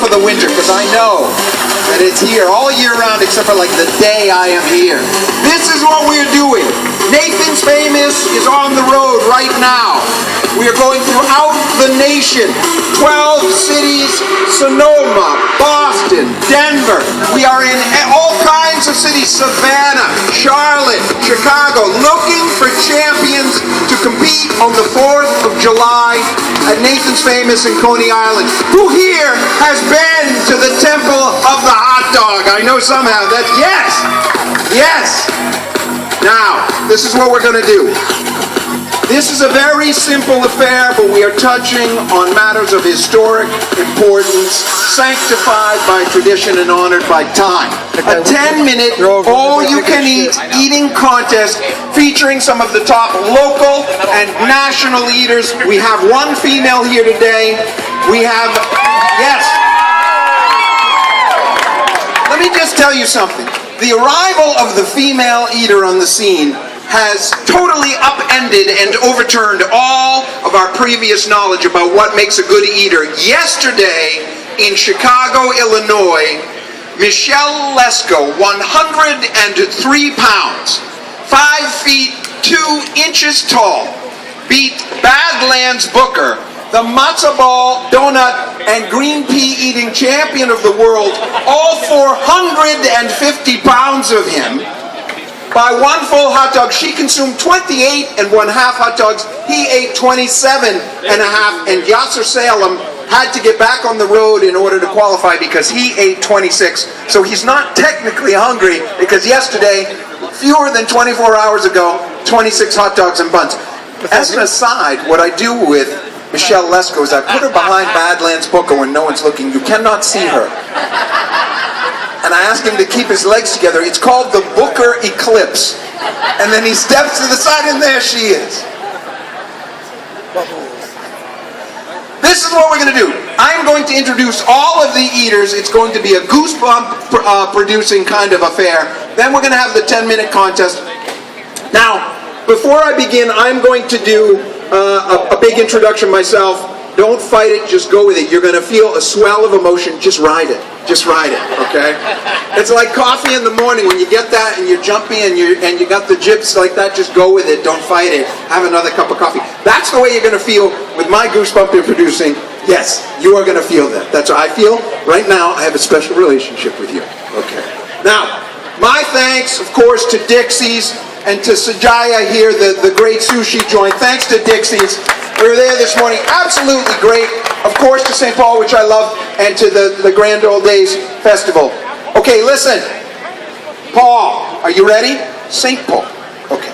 for the winter because I know that it's here all year round except for like the day I am here. This is what we're doing. Nathan's Famous is on the road right now. We are going throughout the nation. 12 cities, Sonoma, Boston, Denver. We are in all kinds of cities, Savannah, Charlotte, Chicago, looking for champions to compete on the 4th of July at Nathan's Famous in Coney Island. Who here has been to the Temple of the Hot Dog? I know some have. That's yes! Yes! Now, this is what we're going to do. This is a very simple affair, but we are touching on matters of historic importance, sanctified by tradition and honored by time. A 10-minute, all-you-can-eat eating contest featuring some of the top local and national eaters. We have one female here today. We have, yes. Let me just tell you something. The arrival of the female eater on the scene has totally upended and overturned all of our previous knowledge about what makes a good eater. Yesterday in Chicago, Illinois, Michelle Lesko, 103 pounds, 5 feet 2 inches tall, beat Badlands Booker, the matzo ball, donut, and green pea eating champion of the world, all 450 pounds of him, by one full hot dog. She consumed 28 and 1/2 hot dogs. He ate 27 and a half, and Yasser Salem had to get back on the road in order to qualify because he ate 26. So he's not technically hungry because yesterday, fewer than 24 hours ago, 26 hot dogs and buns. As an aside, what I do with Michelle Lesko is I put her behind Badlands Booker when no one's looking. You cannot see her. And I ask him to keep his legs together. It's called the Booker Eclipse. And then he steps to the side and there she is. This is what we're going to do. I'm going to introduce all of the eaters. It's going to be a goosebump producing kind of affair. Then we're going to have the 10-minute contest. Now, before I begin, I'm going to do a big introduction myself. Don't fight it, just go with it. You're going to feel a swell of emotion. Just ride it. Just ride it, okay? It's like coffee in the morning. When you get that and you're jumpy and you got the jips like that, just go with it. Don't fight it. Have another cup of coffee. That's the way you're going to feel with my goosebump introducing. Yes, you are going to feel that. That's what I feel. Right now, I have a special relationship with you. Okay. Now, my thanks, of course, to Dixie's and to Sajaya here, the great sushi joint. Thanks to Dixie's. We were there this morning. Absolutely great. Of course, to St. Paul, which I love, and to the Grand Old Days Festival. Okay, listen. Paul, are you ready? St. Paul. Okay.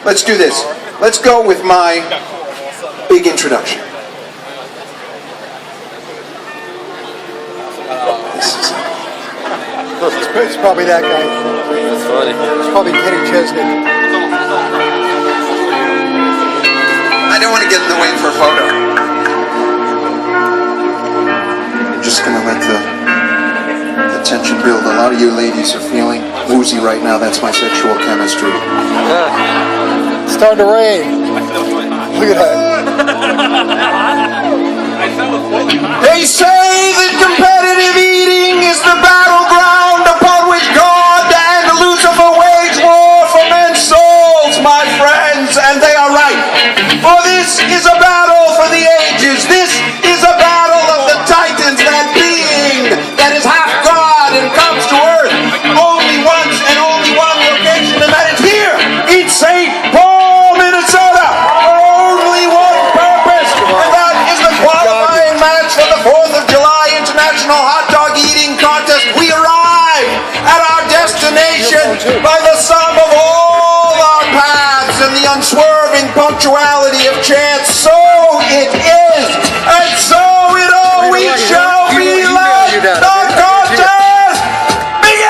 Let's do this. Let's go with my big introduction. It's probably that guy. That's funny. It's probably Kenny Chesney. I don't want to get in the way for a photo. I'm just going to let the tension build. A lot of you ladies are feeling woozy right now. That's my sexual chemistry. Yeah. It's starting to rain. Look at that. They say that competitive eating is the battleground upon which God and Lucifer wage war for men's souls, my friends, and they are right. For this is a battle for the ages. This is a battle of the titans, that being that is half God and comes to earth only once and only one location, and that is here in St. Paul, Minnesota. Only one purpose, and that is the qualifying match for the 4th of July International Hot Dog Eating Contest. We arrive at our destination by the sum of all our paths and the unswerving punctuality of chance. So it is, and so it always shall be. Let the contest begin!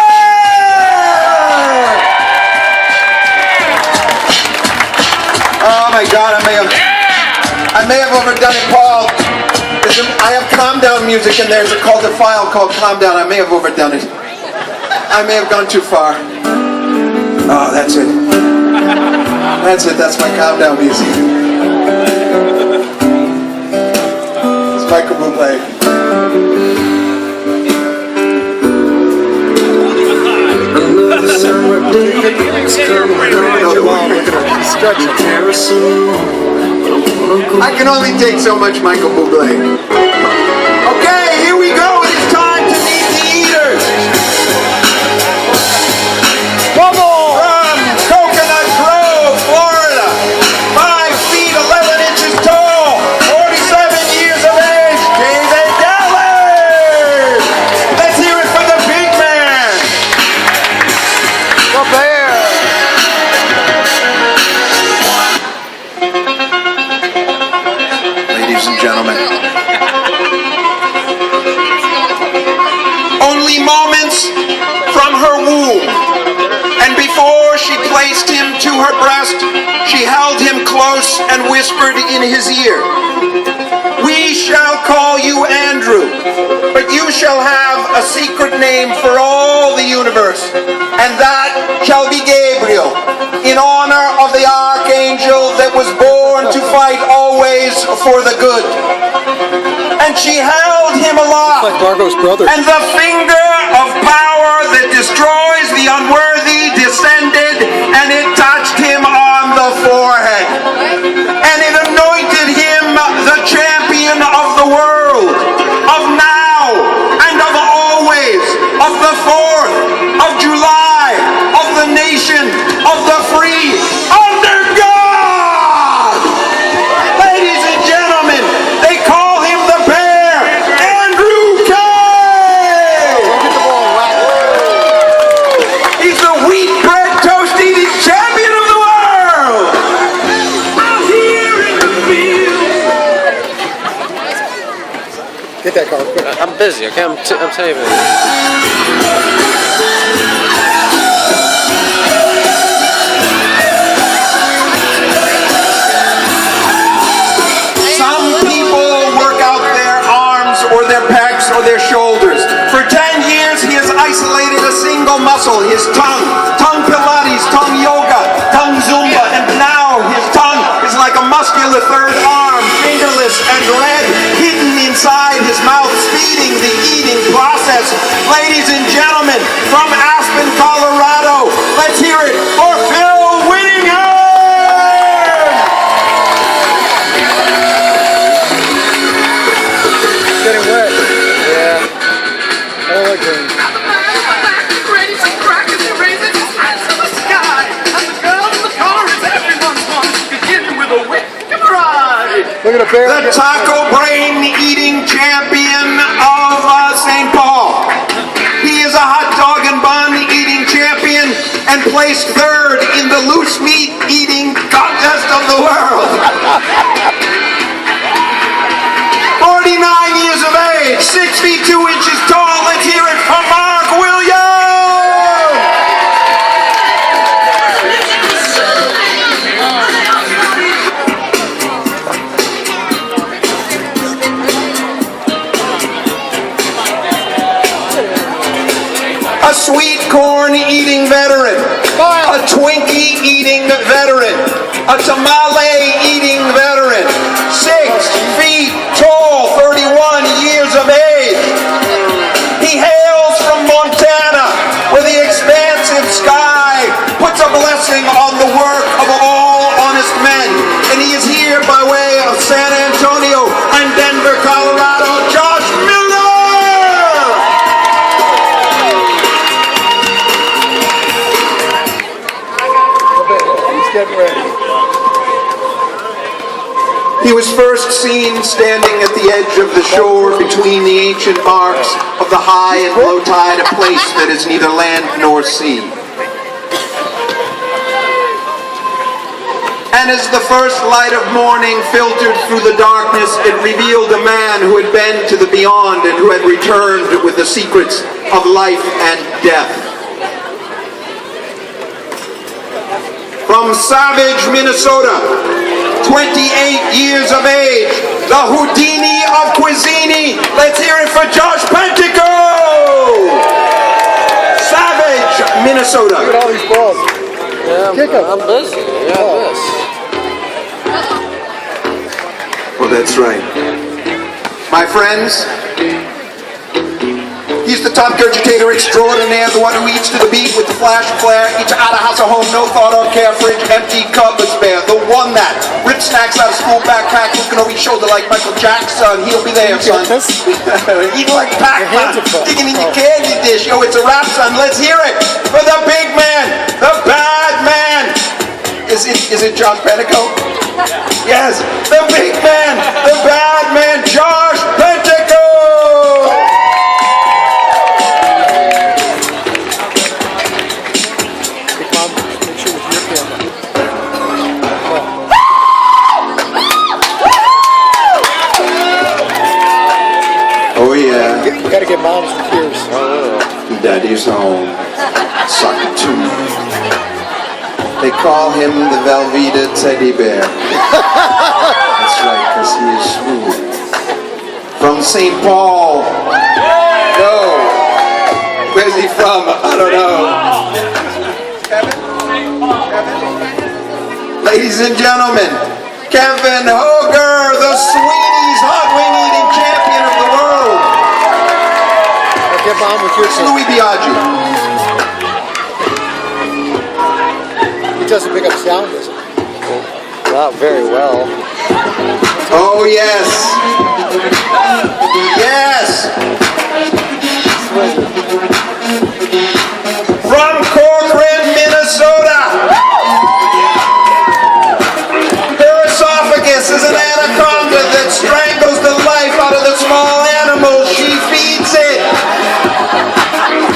Oh my God, I may have overdone it, Paul. I have calm down music and there's a called a file called calm down. I may have overdone it. I may have gone too far. Oh, that's it. That's it. That's my calm down music. It's Michael Bublé. summer days come around. I can only take so much Michael Bublé. Okay, here we go. It is time to meet the eaters. From Coconut Grove, Florida. 5 feet 11 inches tall. 47 years of age. David Dallas. Let's hear it for the big man. The bear. Ladies and gentlemen. Only moments from her womb, and before she placed him to her breast, she held him close and whispered in his ear, "We shall call you Andrew, but you shall have a secret name for all the universe, and that shall be Gabriel, in honor of the archangel that was born to fight always for the good." And she held him aloft, Like Margot's brother. and the finger of power that destroys the unworthy descended, and it touched him on the forehead, and it anointed him the champion of the world, of now and of always, of the 4th of July, of the nation, of the free, under God! Ladies and gentlemen, they call him the bear, Andrew Kay! He's the wheat bread toast eating champion of the world! I'm here in the field. Get that car quick. I'm busy, okay? I'm saving. Some people work out their arms or their pecs or their shoulders. For 10 years, he has isolated a single muscle, his tongue. Tongue Pilates, tongue yoga, tongue Zumba, and now his tongue is like a muscular third arm, fingerless and red, hidden inside his mouth, speeding the eating process. Ladies and gentlemen, from Aspen, Colorado, let's hear it for Phil Whittingham! Getting wet. Yeah. I don't like rain. Ready to crack as he raises his hands to the sky. And the girl in the car is everyone's one. You can hit him with a whip. Come right. Look at a bear. The taco brain eating champion of St. Paul. He is a hot dog and bun eating champion and placed 3rd in the loose meat eating contest of the world. 49 years of age, 6 feet 2 inches tall. Let's hear it from Mark Williams. A sweet corn eating veteran, a Twinkie eating veteran, a tamale eating veteran, 6 feet tall, 31 years of age. He hails from Montana, where the expansive sky puts a blessing on the work of all honest men. And he is here by way of San Antonio and Denver, Colorado, Josh Miller! He's getting ready. He was first seen standing at the edge of the shore between the ancient marks of the high and low tide, a place that is neither land nor sea. And as the first light of morning filtered through the darkness, it revealed a man who had been to the beyond and who had returned with the secrets of life and death. From Savage, Minnesota, 28 years of age, the Houdini of Cuisine. Let's hear it for Josh Pentico! Savage, Minnesota. Look at all these balls. Yeah, Kick 'em. I'm busy. Yeah, this. Well, that's right. My friends, He's the top gurgitator extraordinaire, the one who eats to the beat with the flash and flare, eats out of house or home, no thought or care, fridge, empty cupboards bare. The one that rips snacks out of school backpack, looking over his shoulder like Michael Jackson. He'll be there, son. Eating like Pac-Man, digging in your candy dish. Yo, it's a rap, son. Let's hear it for the big man, the bad man. Is it Josh Pentico? Yes, the big man, the bad man, Josh Pentico. Oh yeah. You gotta get moms with tears. Daddy's home. Sucker too. They call him the Velveeta teddy bear. That's right, because he is smooth. From St. Paul. No. Where's he from? I don't know. Kevin? Ladies and gentlemen, Kevin Hoger, the Sweeney's hot wing eating champion of the world. Get mom with your tears. Louis Biaggi. He doesn't pick up sound, does he? Not very well. Oh yes. Yes. From Corcoran, Minnesota. Her esophagus is an anaconda that strangles the life out of the small animals she feeds it.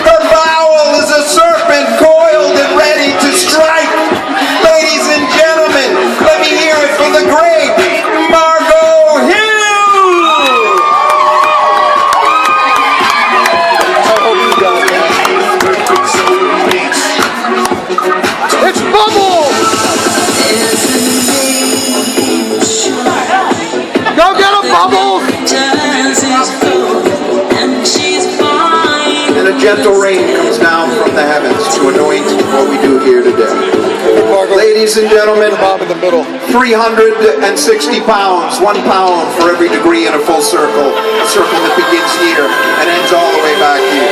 Her bowel is a serpent coiled and ready to strike. Ladies and gentlemen, let me hear it for the great Margot Hill! It's Bubble! Go get him, Bubble! And a gentle rain comes down from the heavens to anoint what we do here today. Ladies and gentlemen, Bob in the middle. 360 pounds, 1 pound for every degree in a full circle. A circle that begins here and ends all the way back here.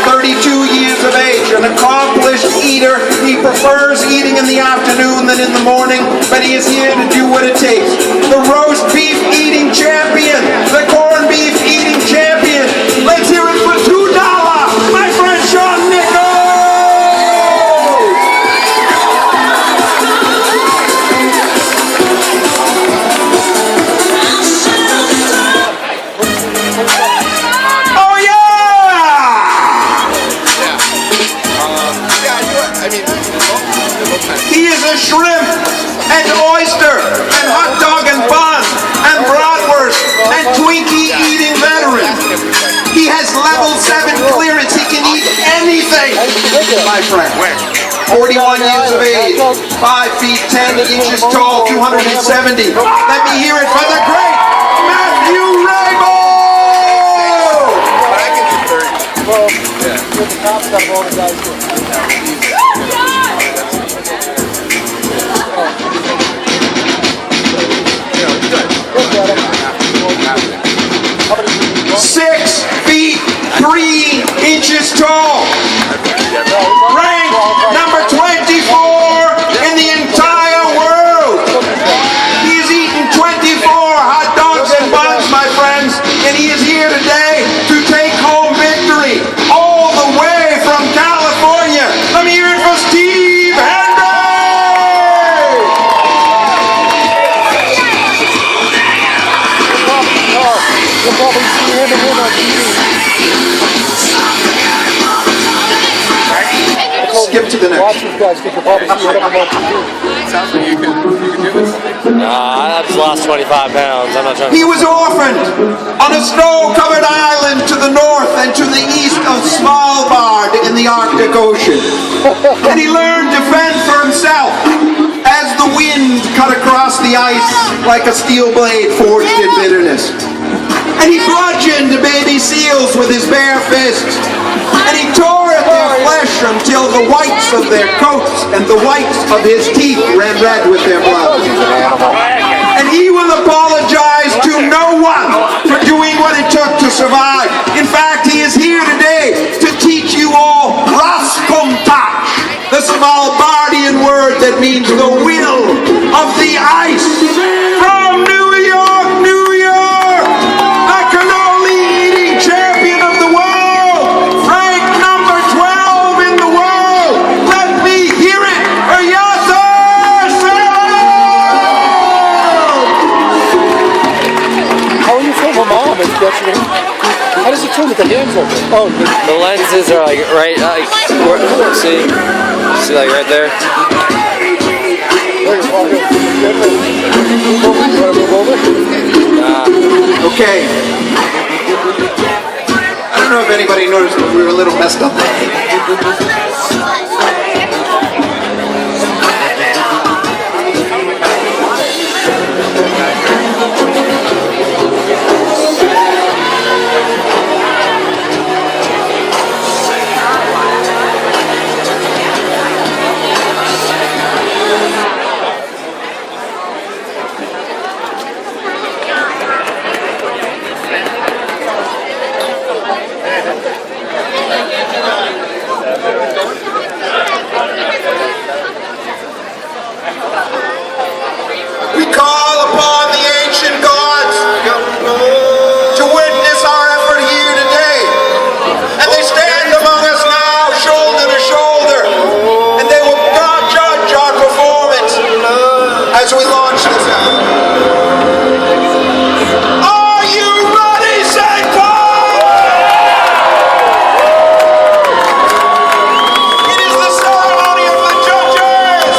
32 years of age, an accomplished eater. He prefers eating in the afternoon than in the morning, but he is here to do what it takes. The roast beef eating champion, the corned beef eating champion. Let's hear it for $2, my friend Sean Nichols! Oh yeah! He is a shrimp and oyster and hot dog and bun and bratwurst and Twinkie eating veteran. He has level 7 clearance. He can eat anything, my friend. 41 years of age, 5 feet 10 inches tall, 270. Let me hear it for the great Matthew Rabo! Well, with the cops got all the guys here. 6 feet 3 inches tall. Ranked number 24 in the entire world. He's eaten 24 hot dogs and buns, my friends, and he is here today to take home victory all the way from California. Let me hear it for Steve Hendry! You'll probably see him again on TV. Skip to the next. Watch these guys, because you'll probably see him on TV. Sounds like you can do this. I just lost 25 pounds. I'm not trying to... He was orphaned on a snow-covered island to the north and to the east of Svalbard in the Arctic Ocean. And he learned to fend for himself as the wind cut across the ice like a steel blade forged in bitterness. And he bludgeoned baby seals with his bare fists. And he tore at their flesh until the whites of their coats and the whites of his teeth ran red with their blood. And he will apologize to no one for doing what it took to survive. In fact, he is here today word that means the will of the ice. From New York, New York, the cannoli-eating champion of the world, ranked number 12 in the world. Let me hear it for Yasser Salam! How are you film him on? How does he film with the hands open? Oh, The lenses are like right, see like right there. Okay. I don't know if anybody noticed, but we were a little messed up today. We call upon the ancient gods to witness our effort here today. And they stand among us now, shoulder to shoulder. And they will judge our performance as we launch this effort. Are you ready, St. Paul? It is the ceremony of the judges.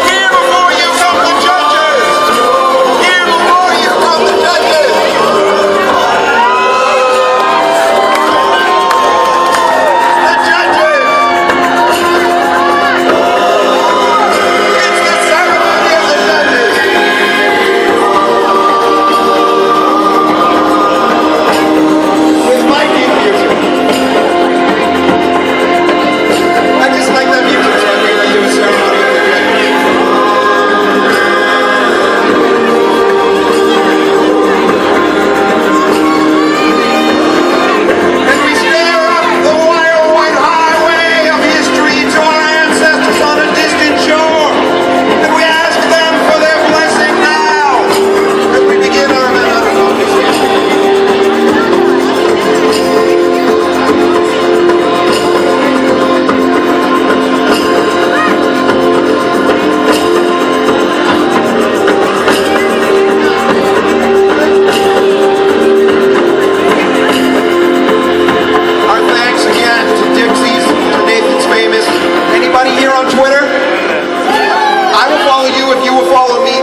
Here before you come the judges. Here before you come the judges. The judges. It's the ceremony of the judges. With Mikey music. I just like that music, so I think I do a ceremony of the judges. As we stare up the wild white highway of history to our ancestors on a distant shore, and we ask them for their blessing now as we begin our Our thanks again to Dixie's, to Nathan's Famous. Anybody here on Twitter? I will follow you if you will follow me.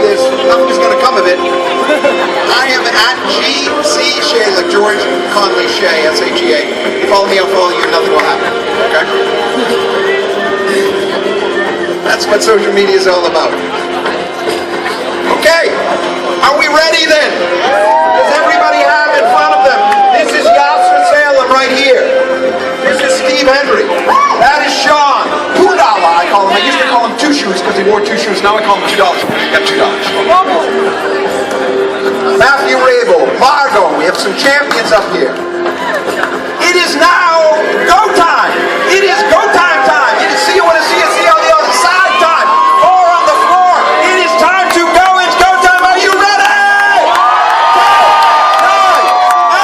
Nothing's going to come of it. I am at GC Shea, like George Conley Shea, S-H-E-A. You follow me, I'll follow you. Nothing will happen. Okay? That's what social media is all about. Okay. Are we ready then? Does everybody have in front of them? This is Yasser Salam right here. This is Steve Henry. That is Sean. $2, I call him. I used to call him Two Shoes because he wore two shoes. Now I call him $2. You got $2. Matthew Rabel. Margot. We have some champions up here. It is now go time. It is go time time. You see you want to see it. See on the other side time. 4 on the floor. It is time to go. It's go time. Are you ready? 10, 9,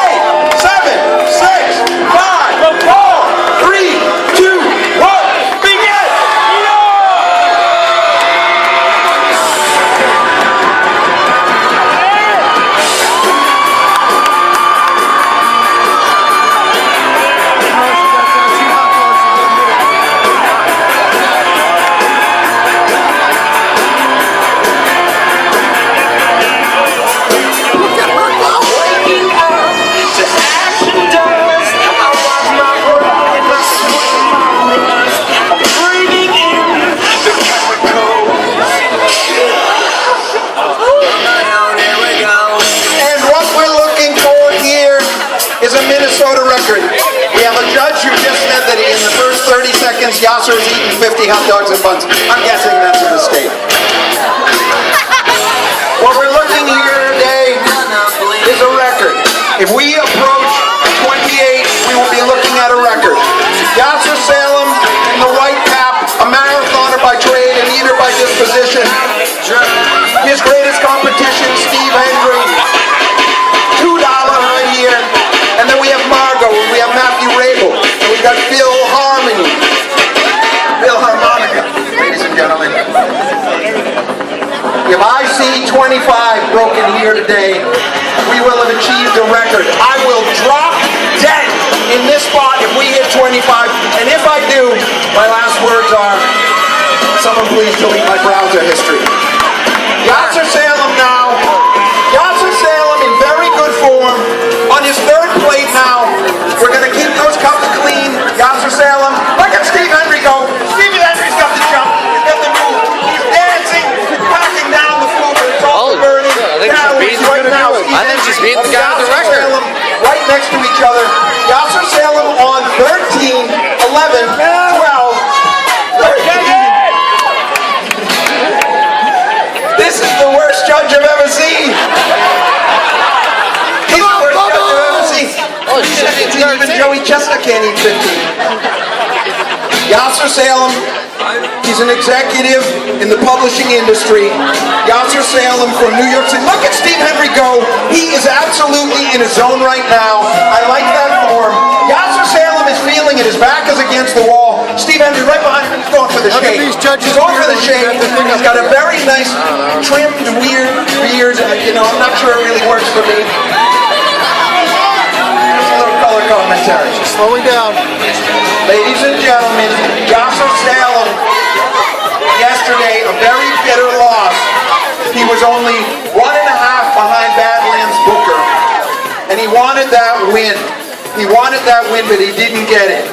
8, 7, 6, 5, 4, 3, 2, 1. Begin. Minnesota record. We have a judge who just said that in the first 30 seconds, Yasser has eaten 50 hot dogs and buns. I'm guessing that's a mistake. What we're looking here today is a record. If we approach 28, we will be looking at a record. Yasser Salam in the white cap, a marathoner by trade. see 25 broken here today, we will have achieved a record. I will drop dead in this spot if we hit 25, and if I do, my last words are, someone please delete my browser history. Yasser Salem now. Yasser Salem in very good form. On his third plate now. We're going to keep those cups clean. Yasser Salem. Look at Steve Henry go. Steve Henry's got the jump. He's got the move. He's dancing. He's packing down the food. It's all burning. I think she's beating the guy with the record. Salem right next to each other. Yasser Salem on 13, 11, 12, 13. This is the worst judge I've ever seen. He's the worst judge I've ever seen. Oh, she's Even Joey Chestnut can't eat 15. Yasser Salem, he's an executive in the publishing industry. Yasser Salem from New York City. Look at Steve Henry go. He is absolutely in his zone right now. I like that form. Yasser Salem is feeling it. His back is against the wall. Steve Henry right behind him. He's going for the shake. He's going for the shake. He's got a very nice trimmed weird beard. I'm not sure it really works for me. Just a little color commentary. Slowing down. Ladies and gentlemen, Yasser Salem, yesterday, a very bitter loss. He was only 1.5 behind Badlands Booker, and he wanted that win. He wanted that win, but he didn't get it.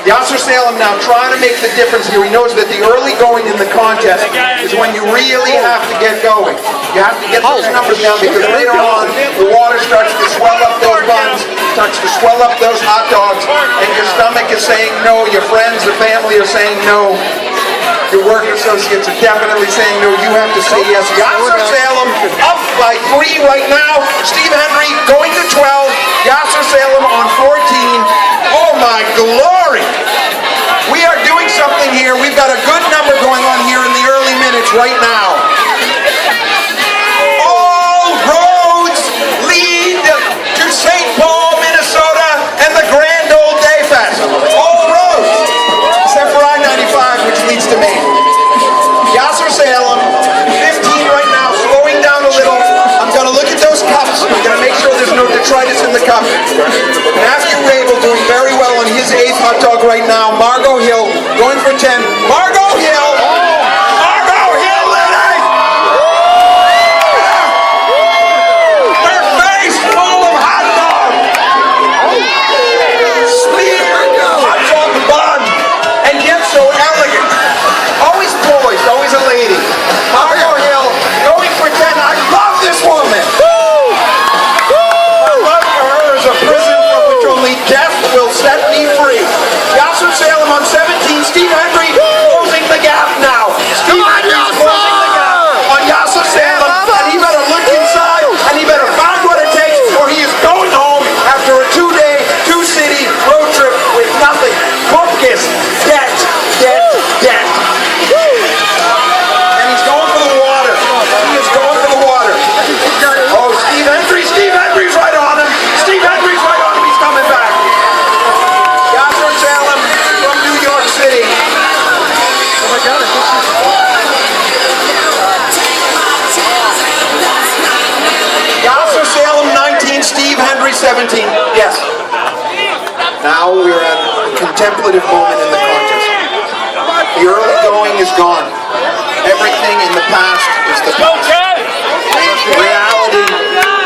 Yasser Salem now trying to make the difference here. He knows that the early going in the contest is when you really have to get going. You have to get those numbers down because later on the water starts to swell up those buns, starts to swell up those hot dogs, and your stomach is saying no, your friends, the family are saying no. Your work associates are definitely saying no. You have to say yes. Yasser Salem up by 3 right now. Steve Henry going to 12. Yasser Salem on 14. Oh my glory! We are doing something here. We've got a good number going on here in the early minutes right now. All roads lead to St. Paul, Minnesota, and the Grand Old Day Fest. All roads, except for I-95, which leads to Maine. Yasser Salem, 15 right now, slowing down a little. I'm going to look at those cups. I'm going to make sure there's no detritus in the cup. Matthew Rabel doing very well on his 8th hot dog right now. Margot Hill going for 10. Margot Hill! Margot Hill, lady! Her face full of hot dog! Smeared hot dog bun! And yet so elegant. Always poised, always a lady. Margot Hill going for 10. I love this woman! My love for her is a prison from which only death will set me free. Yasser Salem on 17. Steve Henry closing the gap now. Steve Henry closing the gap on Yasser Salem. And he better look inside and he better find what it takes or he is going home after a 2-day, 2-city road trip with nothing. Bupkis, debt, debt, debt. And he's going for the water. He is going for the water. Oh, Steve Henry's right on him. Steve Henry's right on him. He's coming back. Yasser Salem from New York City. Oh my God, Yasser Salem 19, Steve Henry 17. Yes. Now we're at a contemplative moment in the contest. The early going is gone. Everything in the past is the past. Reality,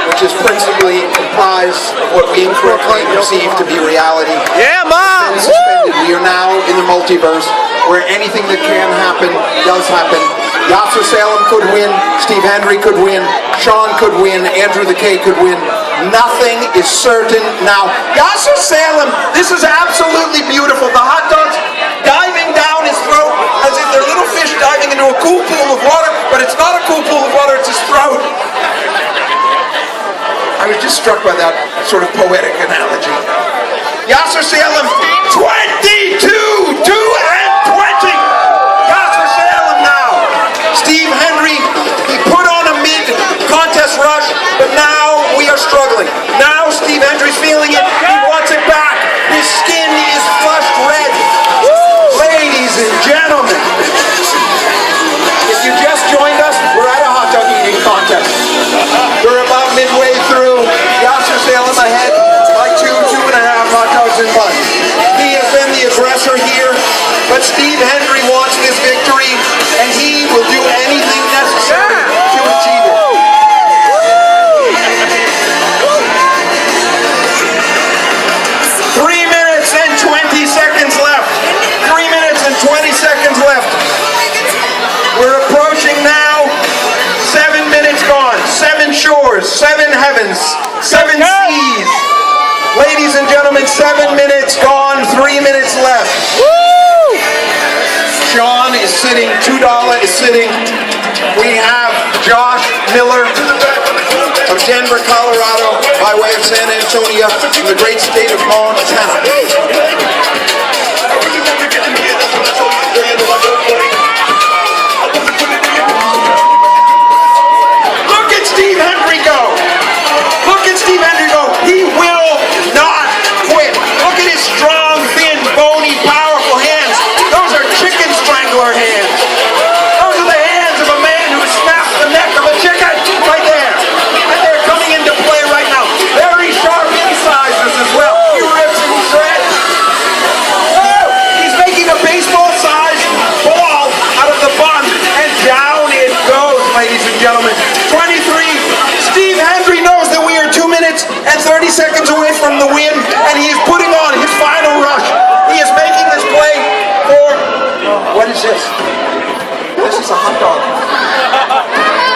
which is principally comprised of what we incorrectly perceive to be reality. Yeah, Mom! Suspended. We are now in the multiverse where anything that can happen does happen. Yasser Salem could win, Steve Henry could win, Sean could win, Andrew the K could win. Nothing is certain now. Yasser Salem, this is absolutely beautiful. The hot dogs diving down his throat as if they're little fish diving into a cool pool of water, but it's not a cool pool of water, it's his throat. I was just struck by that sort of poetic analogy. Yasser Salem, 22, 2 and 20. Yasser Salem now. Steve Henry, he put on a mid-contest rush, but now we are struggling. Now Steve Henry's feeling it. He wants it back. His skin is flushed red. Ladies and gentlemen, if you just joined us, we're floors, 7 heavens, 7 seas. Ladies and gentlemen, 7 minutes gone, 3 minutes left. Sean is sitting, $2 is sitting. We have Josh Miller of Denver, Colorado, by way of San Antonio, in the great state of Montana. Look at Steve Henry go! Look at Steve Henry go! He will not quit. Look at his strong, thin, bony, powerful hands. Those are chicken strangler hands. Those are the hands of a man who snapped the neck of a chicken right there. And they're coming into play right now. Very sharp incisors as well. He rips and he shreds. Oh, he's making a baseball-sized ball out of the bun, and down it goes, ladies and gentlemen. 23. Steve Henry knows that we are 2 minutes and 30 seconds away from the win, and he is putting on his final rush. He is making this play for... What is this? This is a hot dog.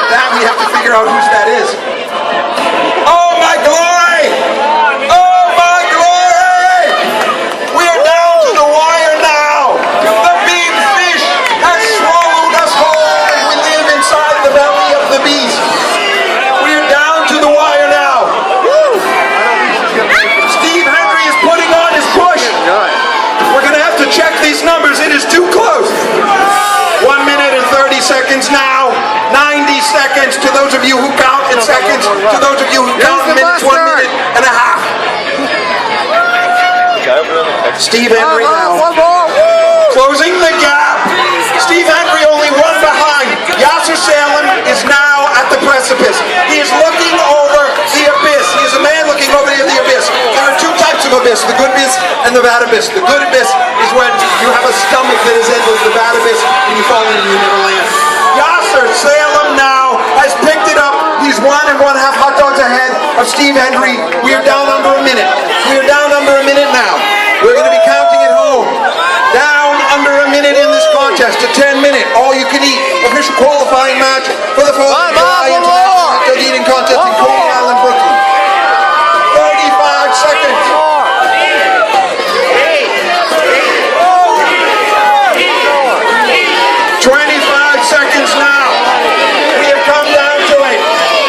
That we have to figure out whose that is. Oh my glory! Oh my glory! We are down to the wire now. The big fish has swallowed us whole, and we live inside the belly of the beast. We are down to the wire now. Steve Henry is putting on his push. We're going to have to check these numbers. It is too close. 1 minute and 30 seconds now. 90 seconds to those of you who count in seconds. To those of you who count in minutes, 1 minute and a half. Steve Henry now. Closing the gap. Steve Henry only one behind. Yasser Salem is now at the precipice. He is looking over the abyss. He is a man looking over the abyss. There are 2 types of abyss, the good abyss and the bad abyss. The good abyss is when you have a stomach that is endless. The bad abyss when you fall in and you never land. Yasser Salem now has picked it up. He's 1 1/2 hot dogs ahead of Steve Henry. We are down under a minute. We are down under a minute now. We're going to be counting at home. Down under a minute in this contest. A 10-minute, all-you-can-eat official qualifying match for the July International Hot Dog Eating Contest in Coney Island, Brooklyn. 35 seconds. 25 seconds now. We have come down to it.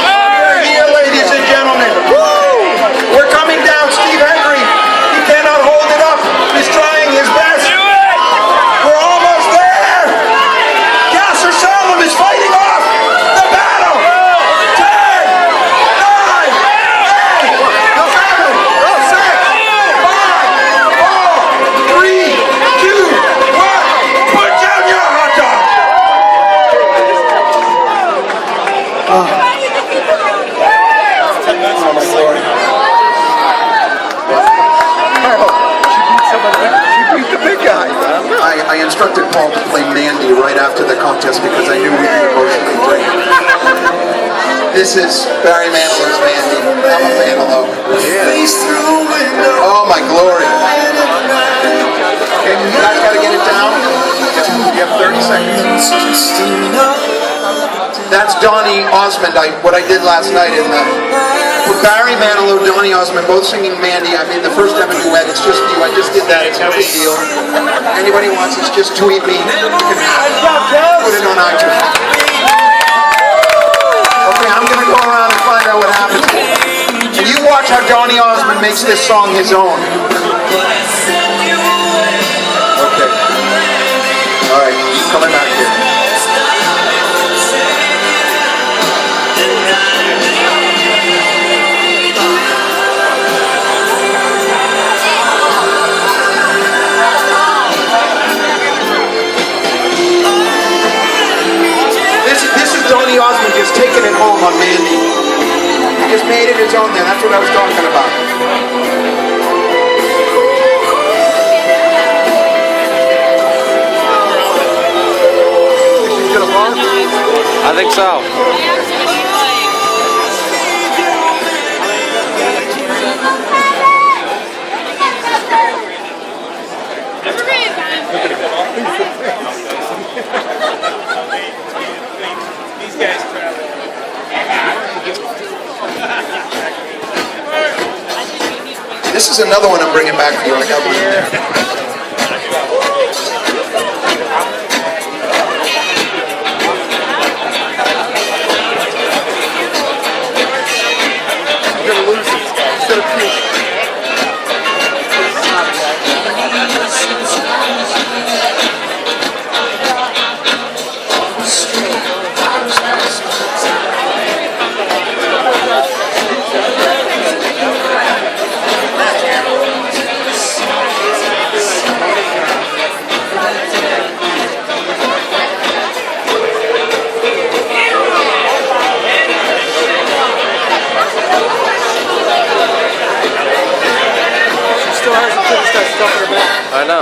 We're here, ladies and gentlemen. We're coming down. Steve Henry, he cannot hold it up. He's trying his best. We're almost there. Yasser Salem is fighting off the battle. 10, 9, 8, 7, 6, 5, 4, 3, 2, 1. Put down your hot dog. Oh my Lord. You beat the big guy. I instructed Paul to play Mandy right after the contest because I knew we'd be emotionally drained. This is Barry Manilow's Mandy. I'm a fan of Logan. Oh my glory. Okay, you guys gotta get it down. You have 30 seconds. That's Donny Osmond. What I did last night in the... With Barry Manilow, Donny Osmond, both singing Mandy. I made the first ever duet. It's just you. I just did that. It's no big deal. Anybody wants this, just tweet me. You can put it on iTunes. Okay, I'm going to go around and find out what happens. And you watch how Donny Osmond makes this song his own. Okay. All right, coming back here. This is Donny Osmond just taking it home on Mandy. He just made it his own there. That's what I was talking about. He's gonna bark? I think so. These guys travel. is another one I'm bringing back for you. I got one in there. I'm gonna lose this guy instead of puke. I know.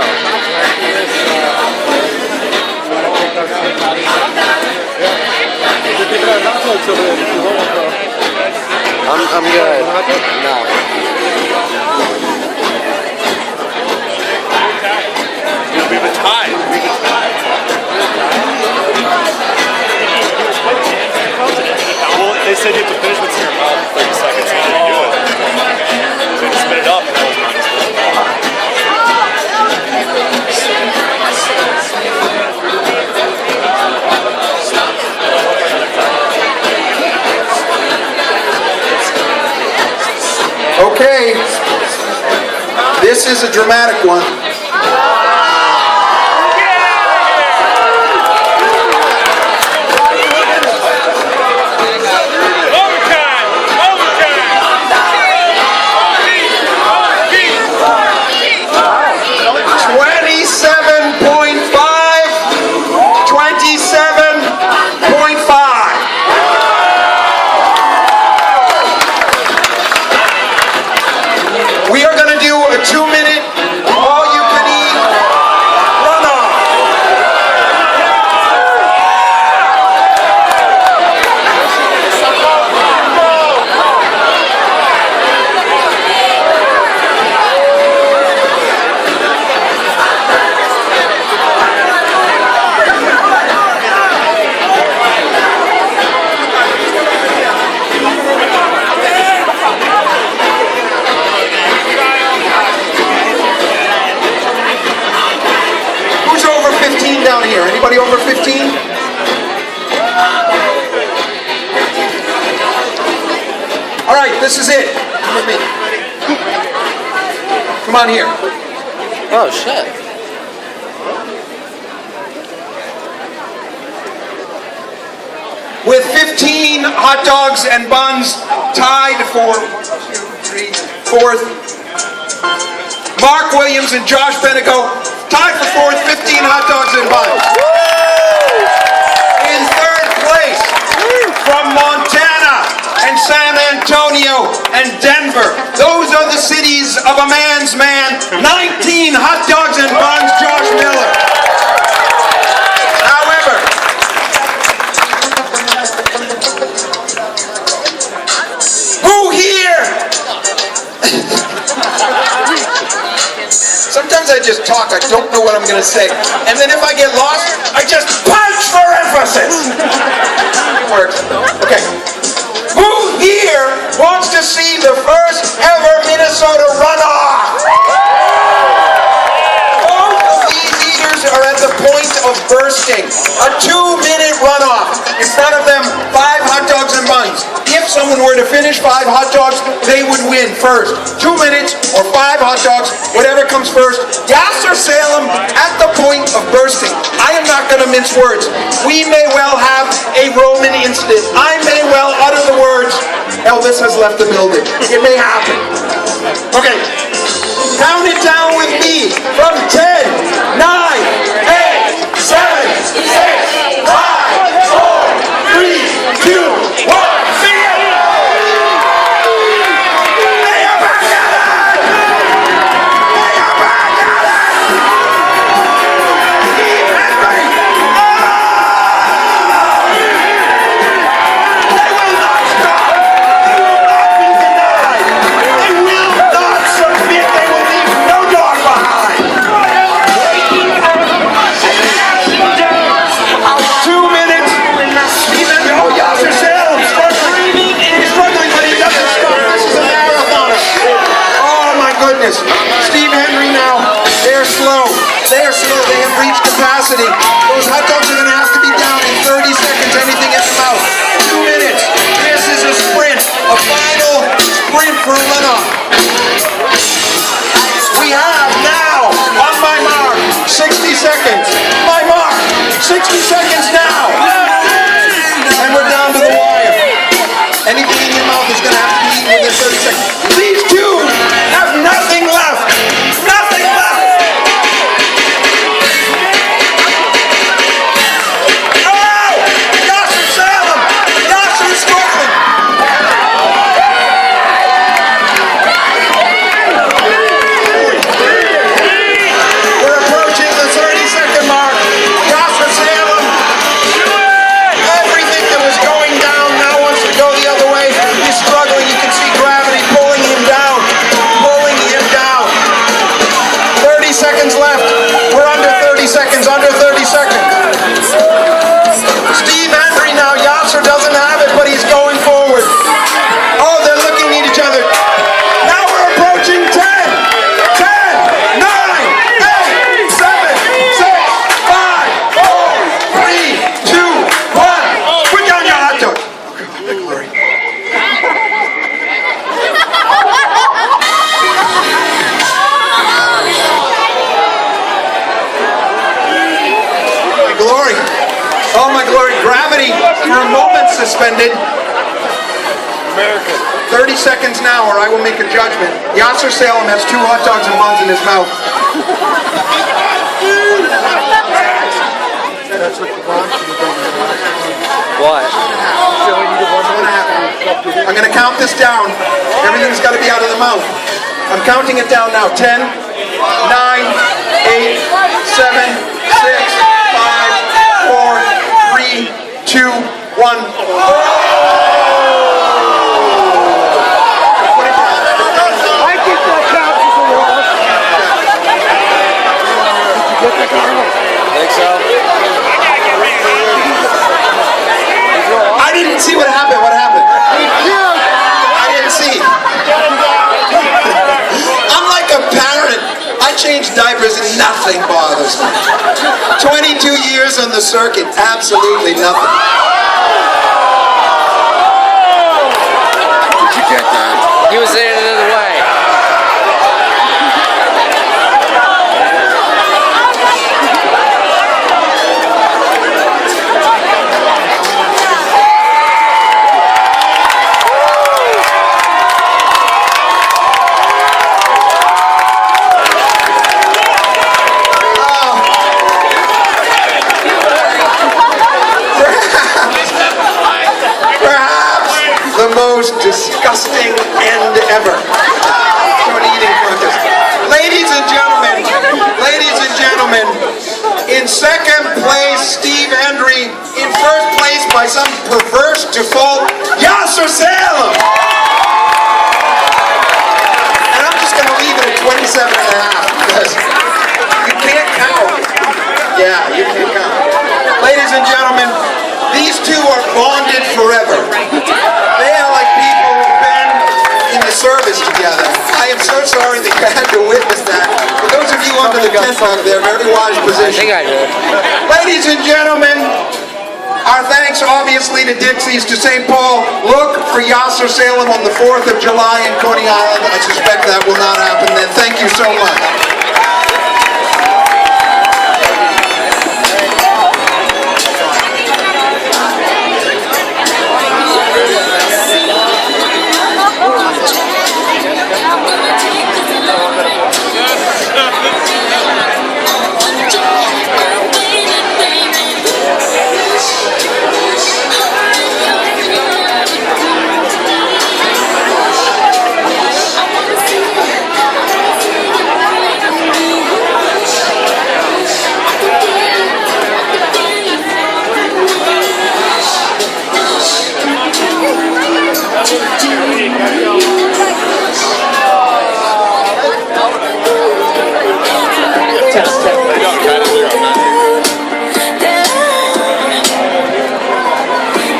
I'm good. No. We've been tied. Well, they said you have to finish what's in your mouth in 30 seconds. So you didn't do it. So you just spit it up, and that was my mistake. Okay, this is a dramatic one. Anybody over 15? All right, this is it. Come with me. Come on here. Oh shit. With 15 hot dogs and buns tied for fourth, Mark Williams and Josh Benico tied for fourth, 15 hot dogs and buns. In third place, from Montana and San Antonio and Denver. Those are the cities of a man's man. 19 hot dogs and buns, Josh Miller. However, who here? Sometimes I just talk, I don't know what I'm going to say. And then if I get lost, I just punch for emphasis. It works. Okay. Who here wants to see the first ever Minnesota runoff? Both of these eaters are at the point of bursting. A 2-minute runoff. In front of them, 5 hot dogs and buns. If someone were to finish 5 hot dogs, they would win first. 2 minutes or 5 hot dogs, whatever comes first. Yasser Salem at the point of bursting. I am not going to mince words. We may well have a Roman incident. I may well utter the words, Elvis has left the building. It may happen. Okay. Count it down with me from 10, 9, 8, 7, 6, 5, 4, 3, 2, 1. They 60 seconds now. And we're down to the wire. Anything in your mouth is going to have to be eaten within 30 seconds. These two have nothing left. Nothing left. Oh! Yasser Salem! Yasser is struggling. We're approaching the 30-second mark. Yasser Salem. Everything that was going down now wants to go the other way. He's struggling. You can see gravity pulling him down. Pulling him down. 30 seconds left. We're under 30 seconds. Under 30 seconds. Steve Henry now. Yasser doesn't have it, but he's going forward. Oh, they're looking at each other. Now we're approaching 10, 10, 9, 8, 7, 6, 5, 4, 3, 2, 1. Put down your hot dog. My glory. Oh, my glory. Gravity for a moment suspended. 30 seconds now, or I will make a judgment. Yasser Salem has 2 hot dogs and buns in his mouth. What? I'm going to count this down. Everything's got to be out of the mouth. I'm counting it down now. 10, 9, 8, 7, 6, 5, 4, 3, 2, 1. Think so? I didn't see what happened. What happened? I didn't see. I'm like a parent. I change diapers and nothing bothers me. 22 years on the circuit, absolutely nothing. Did you get that? He was in another way. The most disgusting end ever to an eating contest. Ladies and gentlemen, in second place, Steve Henry. In first place, by some perverse default, Yasser Salem. And I'm just going to leave it at 27 and a half because you can't count. Yeah, you can't count. Ladies and gentlemen, these two are bonded forever. They are like people who've been in the service together. I am so sorry that you had to witness that. For those of you under the tent back there, very wise position. I think I did. Ladies and gentlemen, our thanks obviously to Dixie's, to St. Paul. Look for Yasser Salem on the 4th of July in Coney Island. I suspect that will not happen then. Thank you so much.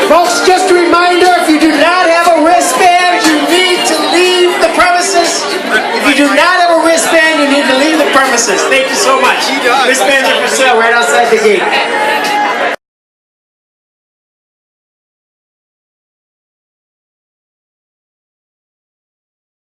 Folks, just a reminder, if you do not have a wristband, you need to leave the premises. If you do not have a wristband, you need to leave the premises. Thank you so much. Wristbands are for sale right outside the gate.